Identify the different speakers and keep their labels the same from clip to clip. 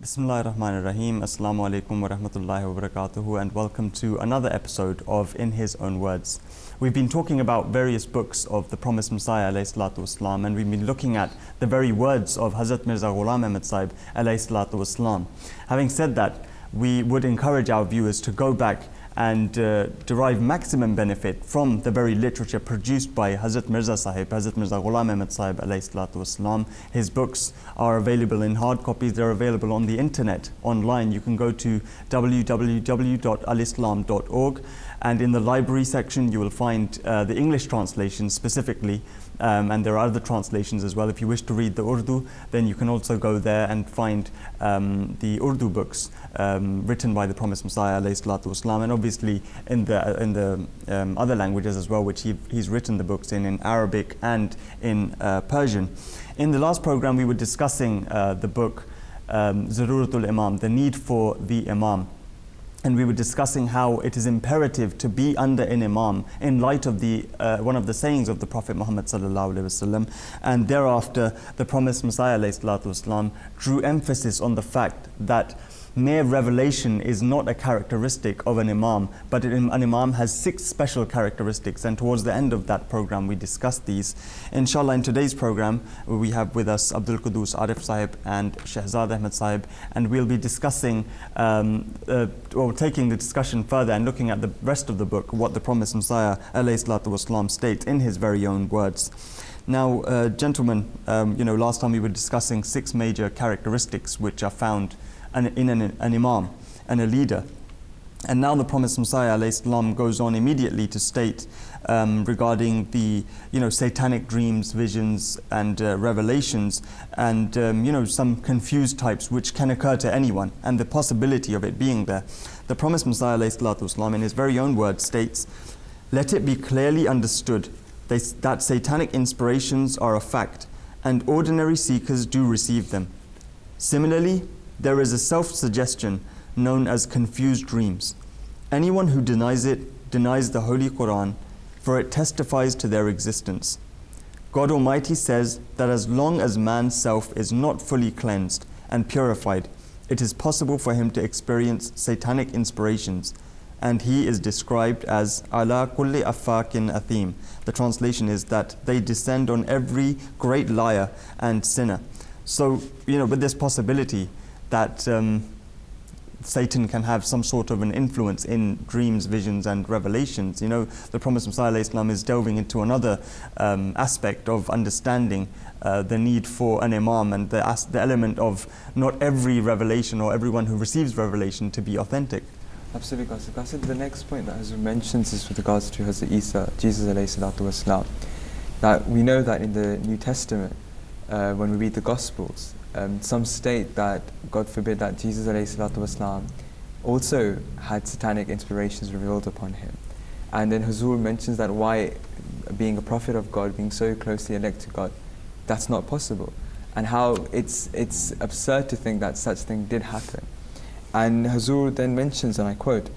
Speaker 1: Bismillahir Rahmanir Rahim. Assalamu alaikum wa rahmatullahi wa barakatuhu, and welcome to another episode of In His Own Words. We've been talking about various books of the promised Messiah alayhi salatu wasalam, and we've been looking at the very words of Hazrat Mirza Ghulam Ahmad Sahib alayhi salatu wasalam. Having said that, we would encourage our viewers to go back and derive maximum benefit from the very literature produced by Hazrat Mirza Sahib, Hazrat Mirza Ghulam Ahmad Sahib alayhi salatu wasalam. His books are available in hard copies, they're available on the internet, online. You can go to www.alislam.org, and in the library section you will find the English translation specifically, and there are other translations as well. If you wish to read the Urdu, then you can also go there and find the Urdu books written by the promised Messiah alayhi salatu wasalam, and obviously in the other languages as well, which he's written the books in Arabic and in Persian. In the last program we were discussing the book Zaruratul Imam, the need for the Imam. And we were discussing how it is imperative to be under an Imam in light of the one of the sayings of the Prophet Muhammad sallallahu alaihi wasallam. And thereafter, the promised Messiah alayhi salatu wasallam drew emphasis on the fact that mere revelation is not a characteristic of an Imam, but an Imam has 6 special characteristics, and towards the end of that program we discussed these. Inshallah, in today's program we have with us Abdul, Quddus, Arif Sahib and Shehzad Ahmad Sahib, and we'll be discussing or taking the discussion further and looking at the rest of the book, what the promised Messiah alayhi salatu wasallam states in his very own words. Now, gentlemen, last time we were discussing 6 major characteristics which are found in an Imam and a leader. And now the promised Messiah alayhi salam goes on immediately to state regarding the satanic dreams, visions and revelations, and some confused types which can occur to anyone, and the possibility of it being there. The promised Messiah alayhi salatu wasalam in his very own words states, "Let it be clearly understood that satanic inspirations are a fact, and ordinary seekers do receive them. Similarly, there is a self-suggestion known as confused dreams. Anyone who denies it denies the Holy Quran, for it testifies to their existence. God Almighty says that as long as man's self is not fully cleansed and purified, it is possible for him to experience satanic inspirations, and he is described as ala kulli affakin athim." The translation is that they descend on every great liar and sinner. So, with this possibility that Satan can have some sort of an influence in dreams, visions and revelations, the promised Messiah alayhi salam is delving into another aspect of understanding the need for an Imam, and the element of not every revelation or everyone who receives revelation to be authentic.
Speaker 2: Absolutely, Qaasid. The next point that Hazrat mentions is with regards to Hazrat Isa, Jesus alayhi salatu wasalam. That we know that in the New Testament, when we read the Gospels, some state that, God forbid, that Jesus alayhi salatu wasalam also had satanic inspirations revealed upon him. And then Hazur mentions that why, being a prophet of God, being so closely elected to God, that's not possible. And how it's absurd to think that such thing did happen. And Hazur then mentions, and I quote,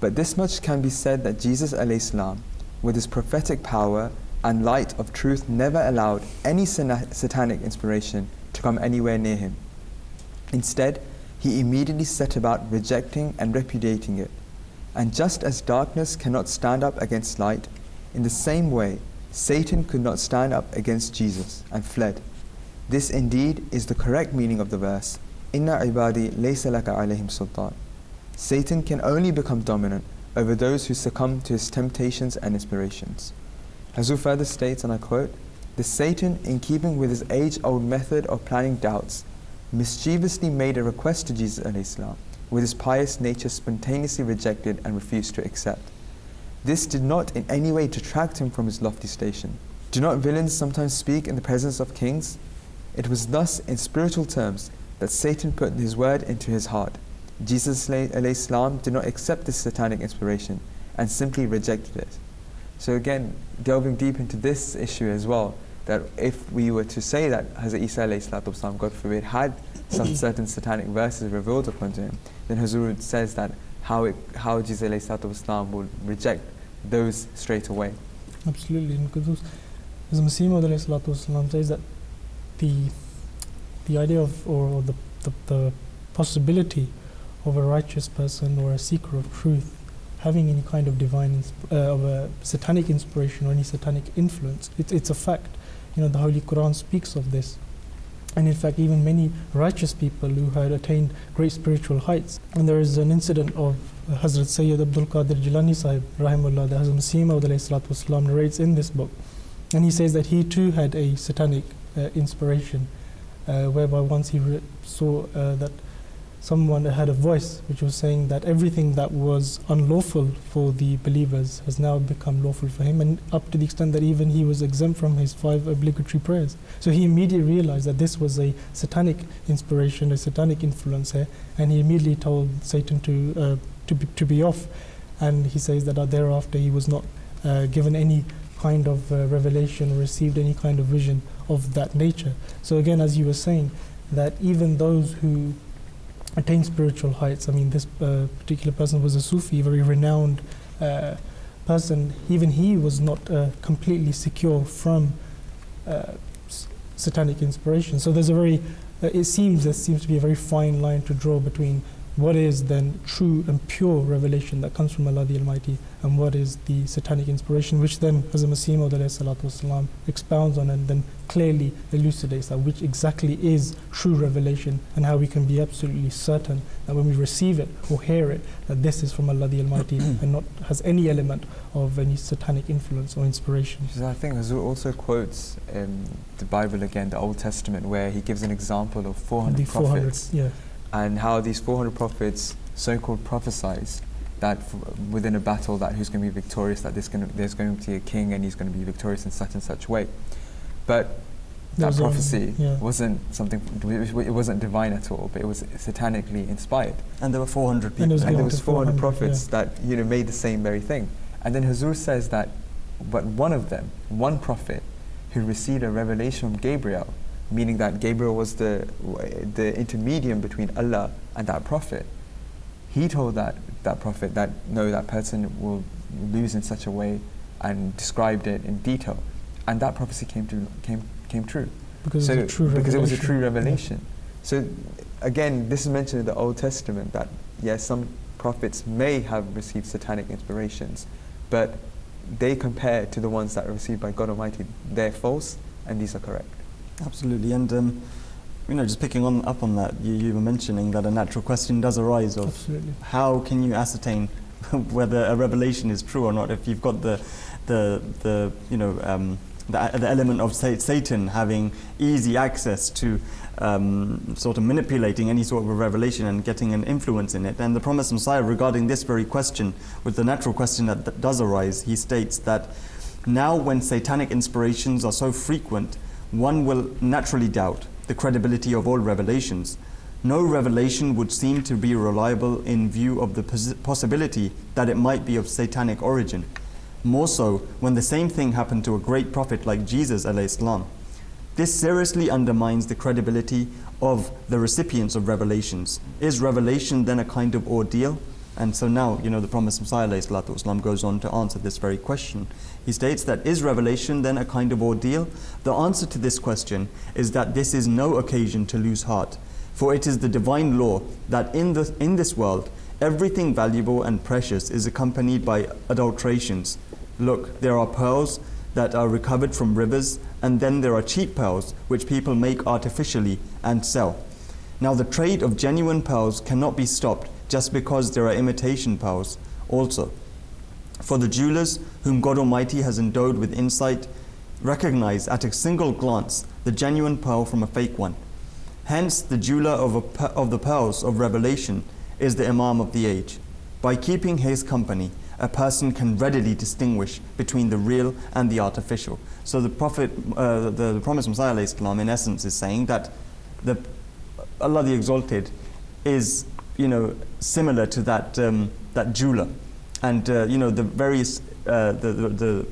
Speaker 2: "But this much can be said, that Jesus alayhi salam, with his prophetic power and light of truth, never allowed any satanic inspiration to come anywhere near him. Instead, he immediately set about rejecting and repudiating it. And just as darkness cannot stand up against light, in the same way, Satan could not stand up against Jesus and fled. This indeed is the correct meaning of the verse, Inna ibadi laysa laka alayhim sultan. Satan can only become dominant over those who succumb to his temptations and inspirations." Hazur further states, and I quote, "The Satan, in keeping with his age-old method of planning doubts, mischievously made a request to Jesus alayhi salam, with his pious nature spontaneously rejected and refused to accept. This did not in any way detract him from his lofty station. Do not villains sometimes speak in the presence of kings? It was thus, in spiritual terms, that Satan put his word into his heart. Jesus alayhi salam did not accept this satanic inspiration and simply rejected it." So again, delving deep into this issue as well, that if we were to say that Hazrat Isa alayhi salatu wasalam, God forbid, had some certain satanic verses revealed upon him, then Hazur says that how Jesus alayhi salatu wasalam would reject those straight away.
Speaker 3: Absolutely. Because as Masih Maud alayhi salatu wasalam says that the idea of, or the possibility of a righteous person or a seeker of truth having any kind of of a satanic inspiration or any satanic influence. It's a fact. The Holy Quran speaks of this. And in fact, even many righteous people who had attained great spiritual heights. And there is an incident of Hazrat Sayyid Abdul Qadir Jilani Sahib, rahimahullah, that Hazrat Masih Maud alayhi salatu wasalam narrates in this book. And he says that he too had a satanic inspiration, whereby once he saw that someone had a voice which was saying that everything that was unlawful for the believers has now become lawful for him, and up to the extent that even he was exempt from his 5 obligatory prayers. So he immediately realized that this was a satanic inspiration, a satanic influence here, and he immediately told Satan to be off. And he says that thereafter he was not given any kind of revelation or received any kind of vision of that nature. So again, as you were saying, that even those who attain spiritual heights, I mean, this particular person was a Sufi, a very renowned person. Even he was not completely secure from satanic inspiration. So there's a very, there seems to be a very fine line to draw between what is then true and pure revelation that comes from Allah the Almighty, and what is the satanic inspiration, which then Hazrat Masih Maud alayhi salatu wasalam expounds on and then clearly elucidates that which exactly is true revelation, and how we can be absolutely certain that when we receive it or hear it, that this is from Allah the Almighty and not has any element of any satanic influence or inspiration.
Speaker 2: I think Hazur also quotes the Bible again, the Old Testament, where he gives an example of 400 prophets.
Speaker 3: Yeah.
Speaker 2: And how these 400 prophets so-called prophesied that within a battle that who's going to be victorious, that there's going to be a king and he's going to be victorious in such and such way. But that prophecy wasn't something, it wasn't divine at all, but it was satanically inspired.
Speaker 1: And there were 400 people.
Speaker 2: And there was 400 prophets that made the same very thing. And then Hazur says that, but one of them, one prophet who received a revelation from Gabriel, meaning that Gabriel was the intermediary between Allah and that prophet. He told that prophet that no, that person will lose in such a way, and described it in detail, and that prophecy came true
Speaker 3: because it was a true revelation.
Speaker 2: Yeah. So again, this is mentioned in the Old Testament that yes, some prophets may have received satanic inspirations, but they compare to the ones that are received by God Almighty, they're false and these are correct.
Speaker 1: Absolutely, and just picking up on that, you were mentioning that a natural question does arise of
Speaker 3: Absolutely.
Speaker 1: How can you ascertain whether a revelation is true or not if you've got the element of Satan having easy access to sort of manipulating any sort of a revelation and getting an influence in it. And the Promised Messiah, regarding this very question, with the natural question that does arise, he states that now when satanic inspirations are so frequent, one will naturally doubt the credibility of all revelations. No revelation would seem to be reliable in view of the possibility that it might be of satanic origin. More so when the same thing happened to a great prophet like Jesus alayhi salam. This seriously undermines the credibility of the recipients of revelations. Is revelation then a kind of ordeal? And so now, the Promised Messiah ﷺ goes on to answer this very question. He states that, is revelation then a kind of ordeal? The answer to this question is that this is no occasion to lose heart, for it is the divine law that in this world, everything valuable and precious is accompanied by adulterations. Look, there are pearls that are recovered from rivers, and then there are cheap pearls which people make artificially and sell. Now the trade of genuine pearls cannot be stopped just because there are imitation pearls also. For the jewelers whom God Almighty has endowed with insight recognize at a single glance the genuine pearl from a fake one. Hence the jeweler of the pearls of revelation is the Imam of the age. By keeping his company, a person can readily distinguish between the real and the artificial. So the Prophet, the Promised Messiah ﷺ, in essence is saying that Allah the Exalted is similar to that jeweler, and the various the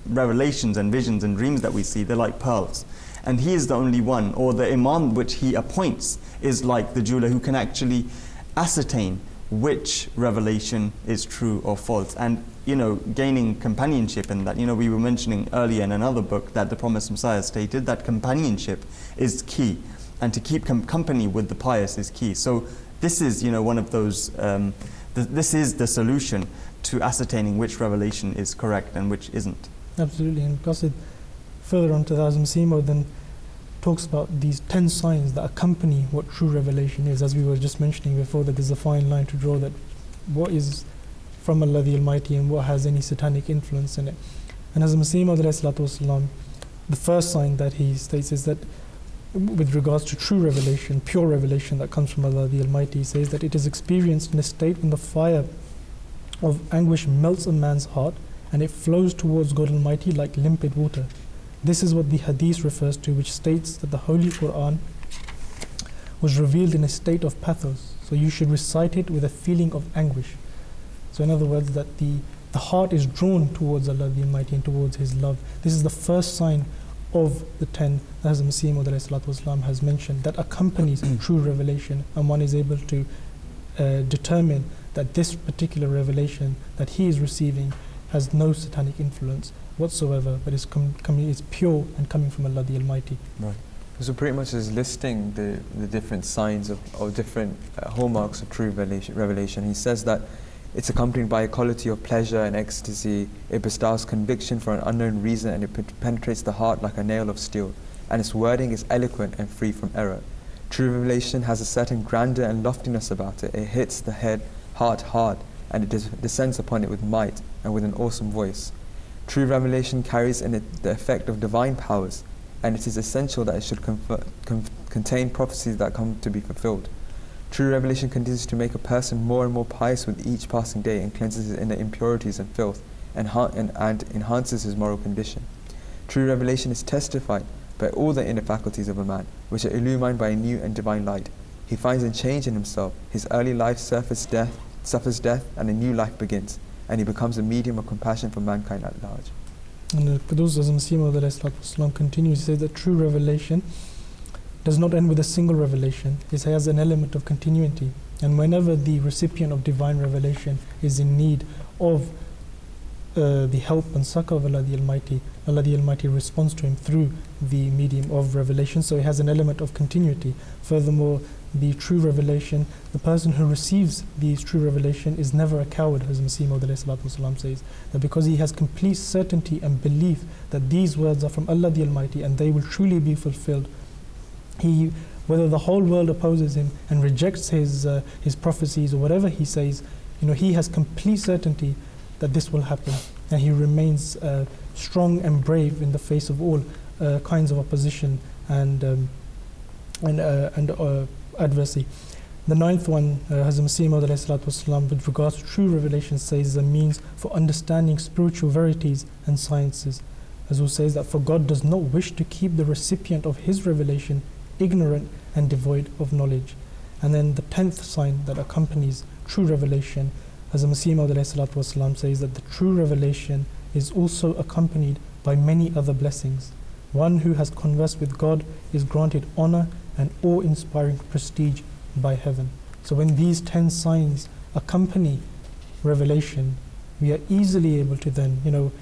Speaker 1: revelations and visions and dreams that we see, they're like pearls, and he is the only one, or the Imam which he appoints is like the jeweler who can actually ascertain which revelation is true or false, and gaining companionship in that. We were mentioning earlier in another book that the Promised Messiah stated that companionship is key, and to keep company with the pious is key. So this is, one of those, this is the solution to ascertaining which revelation is correct and which isn't.
Speaker 3: Absolutely, and Qaasid further on to the Masih Maud then talks about these 10 signs that accompany what true revelation is. As we were just mentioning before, that there's a fine line to draw, that what is from Allah the Almighty and what has any satanic influence in it. And as Masih Maud ﷺ, the first sign that he states is that with regards to true revelation, pure revelation that comes from Allah the Almighty, he says that it is experienced in a state when the fire of anguish melts a man's heart and it flows towards God Almighty like limpid water. This is what the hadith refers to, which states that the Holy Quran was revealed in a state of pathos. So you should recite it with a feeling of anguish. So in other words, that the heart is drawn towards Allah the Almighty and towards His love. This is the first sign of the 10 that the Masih Maud ﷺ has mentioned that accompanies true revelation, and one is able to determine that this particular revelation that he is receiving has no satanic influence whatsoever, but is pure and coming from Allah the Almighty.
Speaker 2: Right. So pretty much is listing the different signs or different hallmarks of true revelation. He says that it's accompanied by a quality of pleasure and ecstasy. It bestows conviction for an unknown reason, and it penetrates the heart like a nail of steel. And its wording is eloquent and free from error. True revelation has a certain grandeur and loftiness about it. It hits the heart hard, and it descends upon it with might and with an awesome voice. True revelation carries in it the effect of divine powers, and it is essential that it should contain prophecies that come to be fulfilled. True revelation continues to make a person more and more pious with each passing day, and cleanses his inner impurities and filth, and enhances his moral condition. True revelation is testified by all the inner faculties of a man, which are illumined by a new and divine light. He finds a change in himself. His early life suffers death, and a new life begins, and he becomes a medium of compassion for mankind at large.
Speaker 3: And the Qudus, as Masih Maud ﷺ continues, he says that true revelation does not end with a single revelation. It has an element of continuity. And whenever the recipient of divine revelation is in need of the help and succor of Allah the Almighty responds to him through the medium of revelation. So it has an element of continuity. Furthermore, the true revelation, the person who receives these true revelation is never a coward, as Masih Maud ﷺ says, that because he has complete certainty and belief that these words are from Allah the Almighty and they will truly be fulfilled, whether the whole world opposes him and rejects his prophecies or whatever he says, he has complete certainty that this will happen, and he remains strong and brave in the face of all kinds of opposition and adversity. The ninth one, Hazrat Masih Maud ﷺ, with regards to true revelation, says is a means for understanding spiritual verities and sciences, as who says that for God does not wish to keep the recipient of His revelation ignorant and devoid of knowledge. And then the 10th sign that accompanies true revelation, as the Masih Maud ﷺ says, that the true revelation is also accompanied by many other blessings. One who has conversed with God is granted honor and awe-inspiring prestige by heaven. So when these 10 signs accompany revelation, we are easily able to then,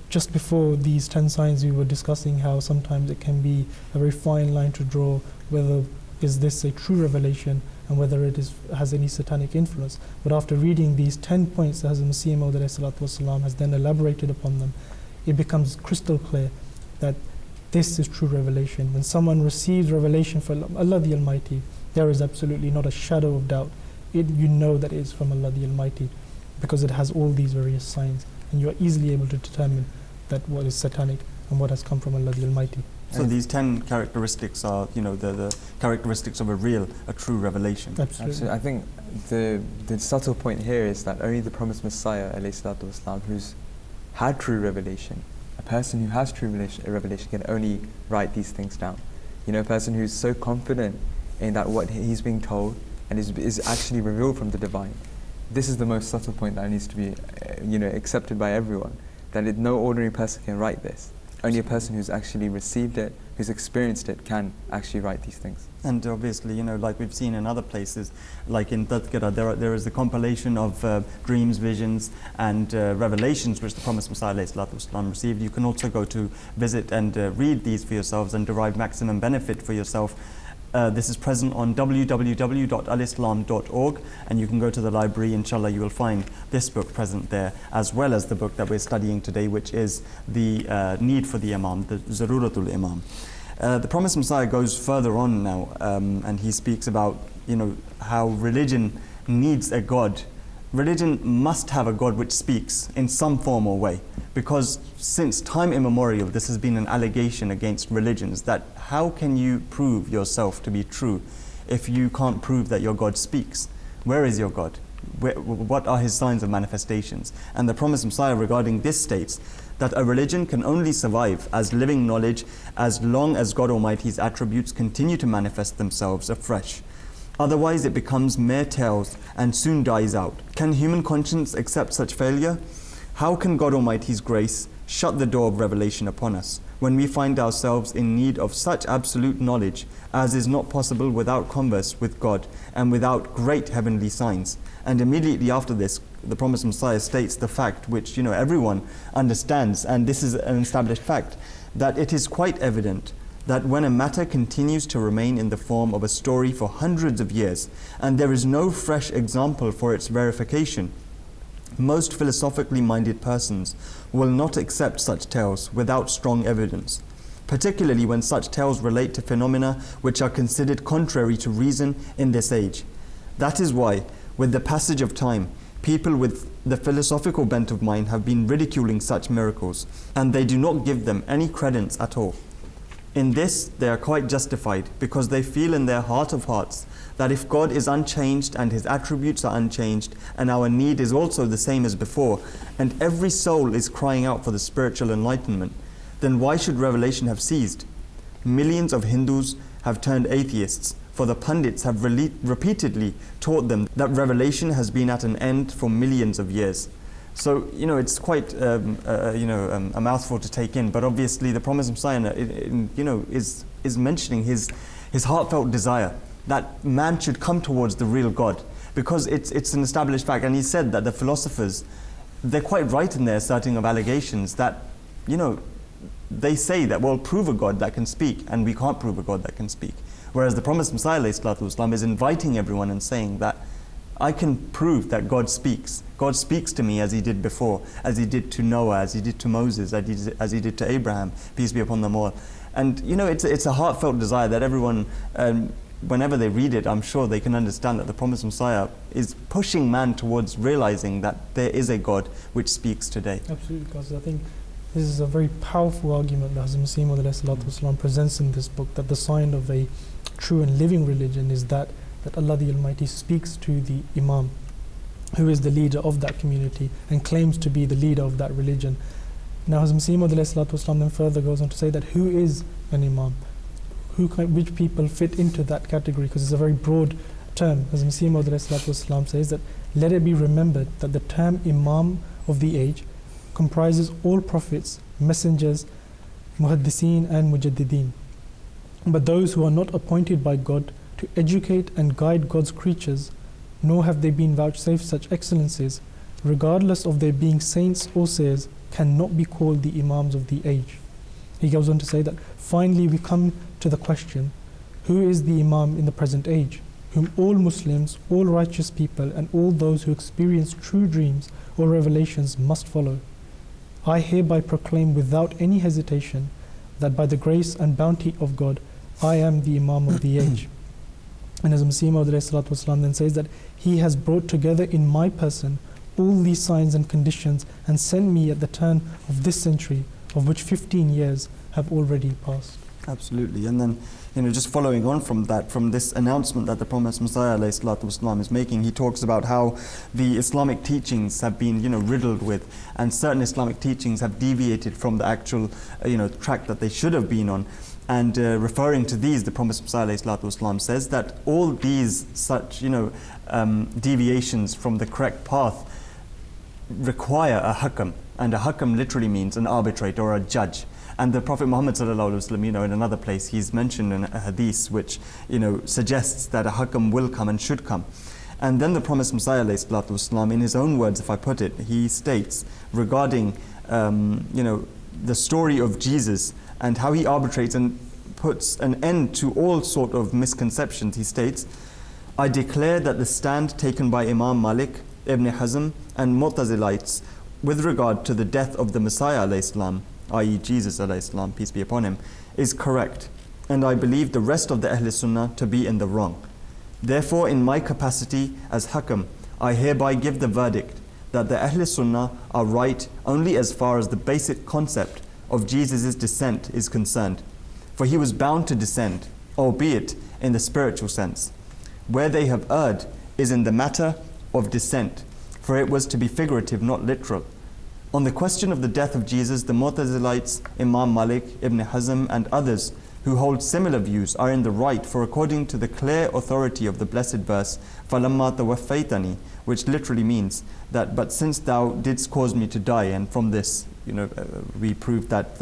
Speaker 3: just before these 10 signs we were discussing how sometimes it can be a very fine line to draw whether is this a true revelation and whether it has any satanic influence. But after reading these 10 points that Hazrat Masih Maud ﷺ has then elaborated upon them, it becomes crystal clear that this is true revelation. When someone receives revelation from Allah the Almighty, there is absolutely not a shadow of doubt. You know that it is from Allah the Almighty because it has all these various signs, and you are easily able to determine that what is satanic and what has come from Allah the Almighty.
Speaker 1: So these 10 characteristics are, the characteristics of a true revelation.
Speaker 3: Absolutely.
Speaker 2: I think the subtle point here is that only the promised Messiah, ﷺ, who's had true revelation, a person who has true revelation can only write these things down. A person who's so confident in that what he's being told and is actually revealed from the divine. This is the most subtle point that needs to be, accepted by everyone. That no ordinary person can write this. Only a person who's actually received it, who's experienced it, can actually write these things. And
Speaker 1: obviously, like we've seen in other places, like in Tadhkira, there is a compilation of dreams, visions, and revelations which the Promised Messiah ﷺ received. You can also go to visit and read these for yourselves and derive maximum benefit for yourself. This is present on www.alislam.org, and you can go to the library. Inshallah, you will find this book present there, as well as the book that we're studying today, which is the Need for the Imam, the Zaruratul Imam. The Promised Messiah goes further on now, and he speaks about, how religion needs a God. Religion must have a God which speaks in some form or way, because since time immemorial this has been an allegation against religions, that how can you prove yourself to be true if you can't prove that your God speaks? Where is your God? What are his signs of manifestations? And the Promised Messiah regarding this states that a religion can only survive as living knowledge as long as God Almighty's attributes continue to manifest themselves afresh. Otherwise it becomes mere tales and soon dies out. Can human conscience accept such failure? How can God Almighty's grace shut the door of revelation upon us when we find ourselves in need of such absolute knowledge as is not possible without converse with God and without great heavenly signs? And immediately after this, the Promised Messiah states the fact which everyone understands, and this is an established fact, that it is quite evident that when a matter continues to remain in the form of a story for hundreds of years and there is no fresh example for its verification, most philosophically minded persons will not accept such tales without strong evidence, particularly when such tales relate to phenomena which are considered contrary to reason in this age. That is why, with the passage of time, people with the philosophical bent of mind have been ridiculing such miracles, and they do not give them any credence at all. In this they are quite justified, because they feel in their heart of hearts that if God is unchanged and his attributes are unchanged, and our need is also the same as before, and every soul is crying out for the spiritual enlightenment, then why should revelation have ceased? Millions of Hindus have turned atheists, for the pundits have repeatedly taught them that revelation has been at an end for millions of years. So, it's quite, a mouthful to take in, but obviously the Promised Messiah, is mentioning his heartfelt desire that man should come towards the real God, because it's an established fact. And he said that the philosophers, they're quite right in their asserting of allegations that, they say that, well, prove a God that can speak, and we can't prove a God that can speak. Whereas the Promised Messiah ﷺ is inviting everyone and saying that I can prove that God speaks. God speaks to me as he did before, as he did to Noah, as he did to Moses, as he did to Abraham, peace be upon them all. And it's a heartfelt desire that everyone, whenever they read it, I'm sure they can understand that the Promised Messiah is pushing man towards realizing that there is a God which speaks today.
Speaker 3: Absolutely, because I think this is a very powerful argument that Hazrat Masih Maud presents in this book, that the sign of a true and living religion is that Allah the Almighty speaks to the Imam, who is the leader of that community and claims to be the leader of that religion. Now Hazrat Masih Maud then further goes on to say that who is an Imam? Which people fit into that category, because it's a very broad term. Hazrat Masih Maud says that let it be remembered that the term Imam of the age comprises all prophets, messengers, muhaddiseen and mujaddideen. But those who are not appointed by God to educate and guide God's creatures, nor have they been vouchsafed such excellences, regardless of their being saints or seers, cannot be called the Imams of the age. He goes on to say that finally we come to the question, who is the Imam in the present age, whom all Muslims, all righteous people, and all those who experience true dreams or revelations must follow? I hereby proclaim without any hesitation that by the grace and bounty of God, I am the Imam of the age. And as Masih Maud then says that he has brought together in my person all these signs and conditions and sent me at the turn of this century, of which 15 years have already passed.
Speaker 1: Absolutely. And then, just following on from that, from this announcement that the Promised Messiah ﷺ is making, he talks about how the Islamic teachings have been, riddled with, and certain Islamic teachings have deviated from the actual, track that they should have been on. And referring to these, the Promised Messiah ﷺ says that all these such, deviations from the correct path require a hakam, and a hakam literally means an arbitrator or a judge. And the Prophet Muhammad ﷺ, in another place, he's mentioned in a hadith which, suggests that a hakam will come and should come. And then the Promised Messiah ﷺ, in his own words, if I put it, he states regarding, the story of Jesus and how he arbitrates, and puts an end to all sort of misconceptions. He states, I declare that the stand taken by Imam Malik, Ibn Hazm and Mu'tazilites with regard to the death of the Messiah ﷺ, i.e. Jesus ﷺ, peace be upon him, is correct, and I believe the rest of the Ahl Sunnah to be in the wrong. Therefore, in my capacity as Hakam, I hereby give the verdict that the Ahl Sunnah are right only as far as the basic concept of Jesus' descent is concerned. For he was bound to descend, albeit in the spiritual sense. Where they have erred is in the matter of descent, for it was to be figurative, not literal. On the question of the death of Jesus, the Mu'tazilites, Imam Malik, Ibn Hazm and others who hold similar views are in the right, for according to the clear authority of the blessed verse, فَلَمَّا تَوَفَّيْتَنِي, which literally means that, but since thou didst cause me to die, and from this, we prove that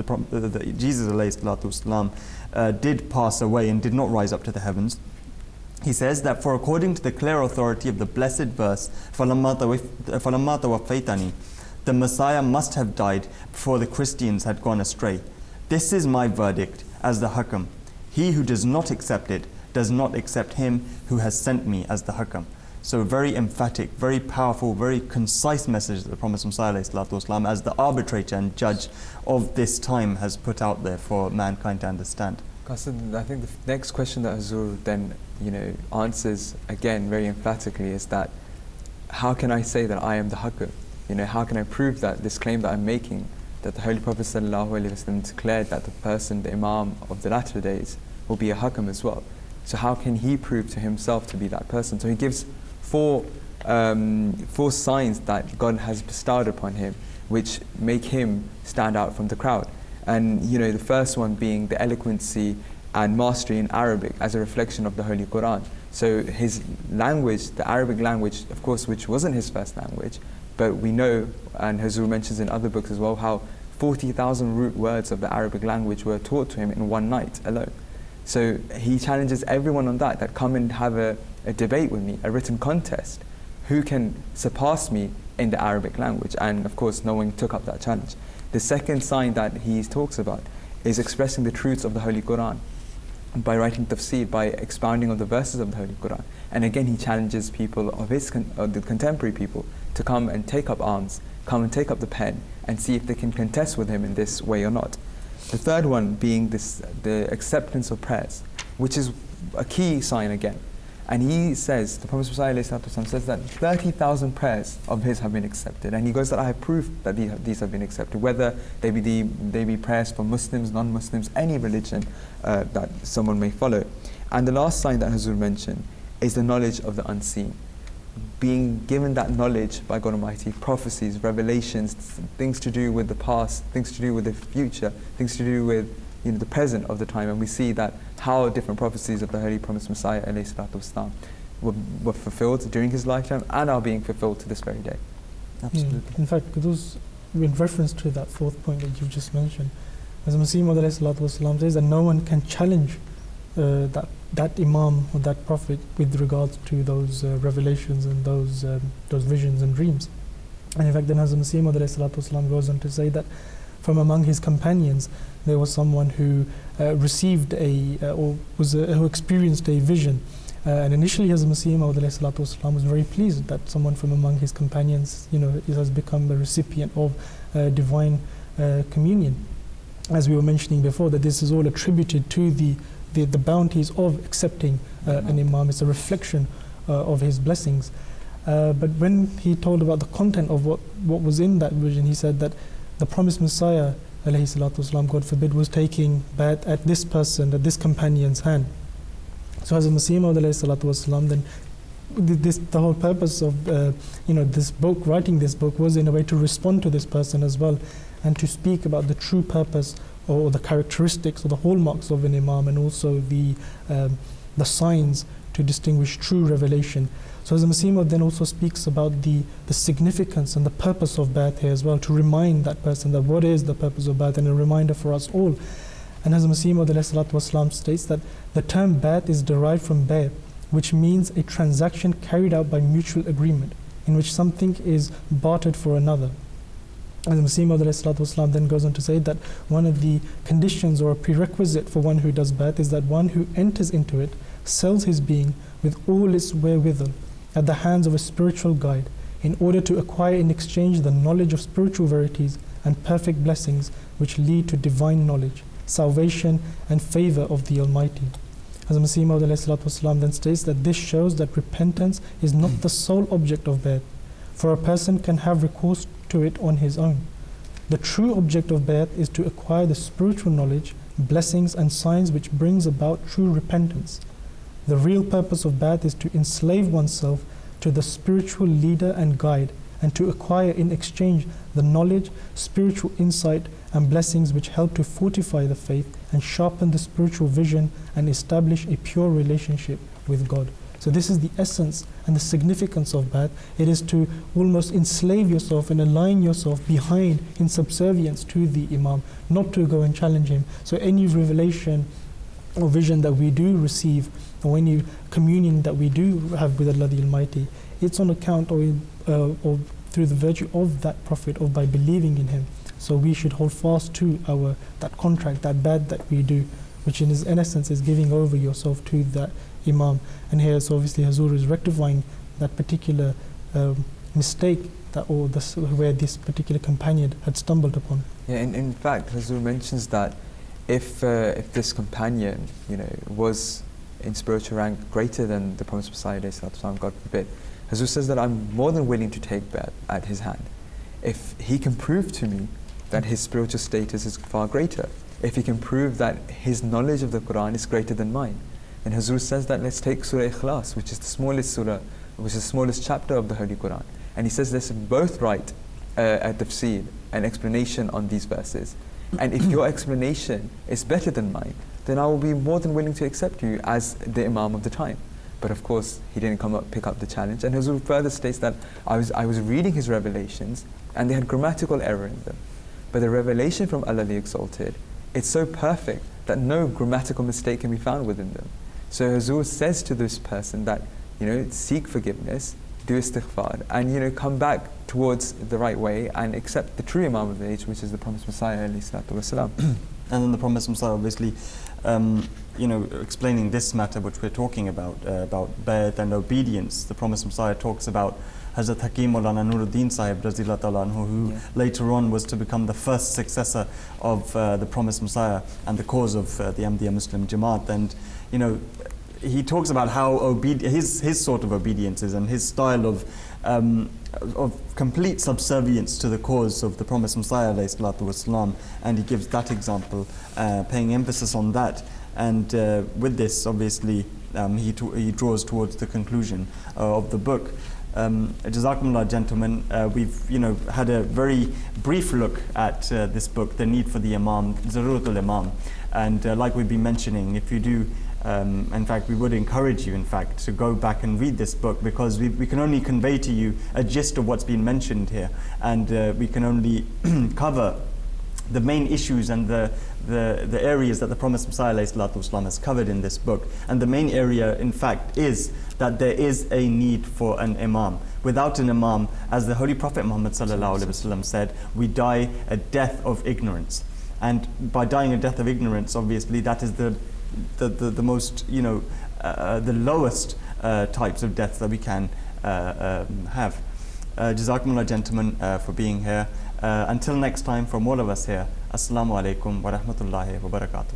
Speaker 1: Jesus ﷺ did pass away and did not rise up to the heavens. He says that for according to the clear authority of the blessed verse, فَلَمَّا تَوَفَّيْتَنِي, the Messiah must have died before the Christians had gone astray. This is my verdict as the Hakam. He who does not accept it does not accept him who has sent me as the Hakam. So very emphatic, very powerful, very concise message that the Prophet ﷺ, as the arbitrator and judge of this time, has put out there for mankind to understand.
Speaker 2: Qaasid, I think the next question that Hazur then answers again very emphatically is that how can I say that I am the Hakam? How can I prove that this claim that I'm making, that the Holy Prophet ﷺ declared that the person, the Imam of the latter days, will be a Hakam as well. So how can he prove to himself to be that person? So he gives four signs that God has bestowed upon him, which make him stand out from the crowd. And the first one being the eloquency and mastery in Arabic as a reflection of the Holy Quran. So his language, the Arabic language, of course, which wasn't his first language, but we know, and Hazur mentions in other books as well, how 40,000 root words of the Arabic language were taught to him in one night alone. So he challenges everyone on that come and have a debate with me, a written contest. Who can surpass me in the Arabic language? And of course, no one took up that challenge. The second sign that he talks about is expressing the truths of the Holy Quran by writing tafsir, by expounding on the verses of the Holy Quran. And again, he challenges people of the contemporary people to come and take up arms, come and take up the pen, and see if they can contest with him in this way or not. The third one being the acceptance of prayers, which is a key sign again. And he says, the Prophet ﷺ says that 30,000 prayers of his have been accepted. And he goes that I have proof that these have been accepted, whether they be prayers for Muslims, non-Muslims, any religion that someone may follow. And the last sign that Hazur mentioned is the knowledge of the unseen. Being given that knowledge by God Almighty, prophecies, revelations, things to do with the past, things to do with the future, things to do with the present of the time. And we see that how different prophecies of the Holy Promised Messiah ﷺ were fulfilled during his lifetime and are being fulfilled to this very day.
Speaker 1: Absolutely.
Speaker 3: In fact, Qudus, in reference to that fourth point that you've just mentioned, as Masih Maud ﷺ says that no one can challenge that Imam or that Prophet with regards to those revelations and those visions and dreams. And in fact, then as Masih Maud ﷺ goes on to say that from among his companions there was someone who received who experienced a vision, and initially as Masih Maud ﷺ was very pleased that someone from among his companions has become a recipient of divine communion. As we were mentioning before, that this is all attributed to the bounties of accepting an Imam. It's a reflection of his blessings. But when he told about the content of what was in that vision, he said that the promised Messiah, ﷺ, God forbid, was taking bath at this person, at this companion's hand. So as Masih Maud ﷺ, then the whole purpose of this book, writing this book, was in a way to respond to this person as well, and to speak about the true purpose or the characteristics or the hallmarks of an Imam, and also the signs to distinguish true revelation. So as Masih Maud then also speaks about the significance and the purpose of Ba'ath here as well, to remind that person that what is the purpose of Ba'ath, and a reminder for us all. And as Masih Maud ﷺ states that the term Ba'ath is derived from bay', which means a transaction carried out by mutual agreement, in which something is bartered for another. And the Masih Maud then goes on to say that one of the conditions or a prerequisite for one who does bai'at is that one who enters into it sells his being with all its wherewithal at the hands of a spiritual guide, in order to acquire in exchange the knowledge of spiritual verities and perfect blessings which lead to divine knowledge, salvation and favor of the Almighty. As Masih Maud then states that this shows that repentance is not the sole object of bai'at, for a person can have recourse to it on his own. The true object of bai'at is to acquire the spiritual knowledge, blessings and signs which brings about true repentance. The real purpose of bai'at is to enslave oneself to the spiritual leader and guide, and to acquire in exchange the knowledge, spiritual insight and blessings which help to fortify the faith and sharpen the spiritual vision and establish a pure relationship with God. So this is the essence and the significance of bai'at. It is to almost enslave yourself and align yourself behind in subservience to the Imam, not to go and challenge him. So any revelation or vision that we do receive, or any communion that we do have with Allah the Almighty, it's on account or through the virtue of that Prophet, or by believing in him. So we should hold fast to that contract, that bai'at that we do, which in essence is giving over yourself to that Imam. And here, so obviously Hazur is rectifying that particular mistake where this particular companion had stumbled upon.
Speaker 2: Yeah, in fact, Hazur mentions that if this companion, was in spiritual rank greater than the Promised Messiah, God forbid, Hazur says that I'm more than willing to take bai'at at his hand if he can prove to me that his spiritual status is far greater, if he can prove that his knowledge of the Quran is greater than mine. And Hazur says that let's take Surah Ikhlas, which is the smallest surah, which is the smallest chapter of the Holy Quran. And he says let's both write a tafsir, an explanation on these verses. And if your explanation is better than mine, then I will be more than willing to accept you as the Imam of the time. But of course, he didn't pick up the challenge. And Hazur further states that I was reading his revelations, and they had grammatical error in them. But the revelation from Allah the Exalted, it's so perfect that no grammatical mistake can be found within them. So Hazur says to this person that, seek forgiveness, do istighfar, and come back towards the right way and accept the true Imam of the age, which is the Promised Messiah ﷺ.
Speaker 1: And then the Promised Messiah, obviously, explaining this matter which we're talking about bai'at and obedience. The Promised Messiah talks about Hazrat Hakim Maulana Nuruddin Sahib Razillah Ta'ala anhu, who later on was to become the first successor of the Promised Messiah and the cause of the Ahmadiyya Muslim Jamaat. And he talks about how his sort of obedience is, and his style of complete subservience to the cause of the Promised Messiah ﷺ, and he gives that example, paying emphasis on that. And with this, obviously, he draws towards the conclusion of the book. Jazakumullah, gentlemen. We've had a very brief look at this book, The Need for the Imam, Zaruratul Imam, and like we've been mentioning, if you do, in fact, we would encourage you, in fact, to go back and read this book, because we can only convey to you a gist of what's been mentioned here, and we can only cover the main issues and the areas that the Promised Messiah ﷺ has covered in this book. And the main area, in fact, is that there is a need for an Imam. Without an Imam, as the Holy Prophet Muhammad ﷺ said, we die a death of ignorance. And by dying a death of ignorance, obviously, that is the most, the lowest types of deaths that we can have. Jazakumullah, gentlemen, for being here. Until next time, from all of us here, Assalamu alaikum wa rahmatullahi wa barakatuh.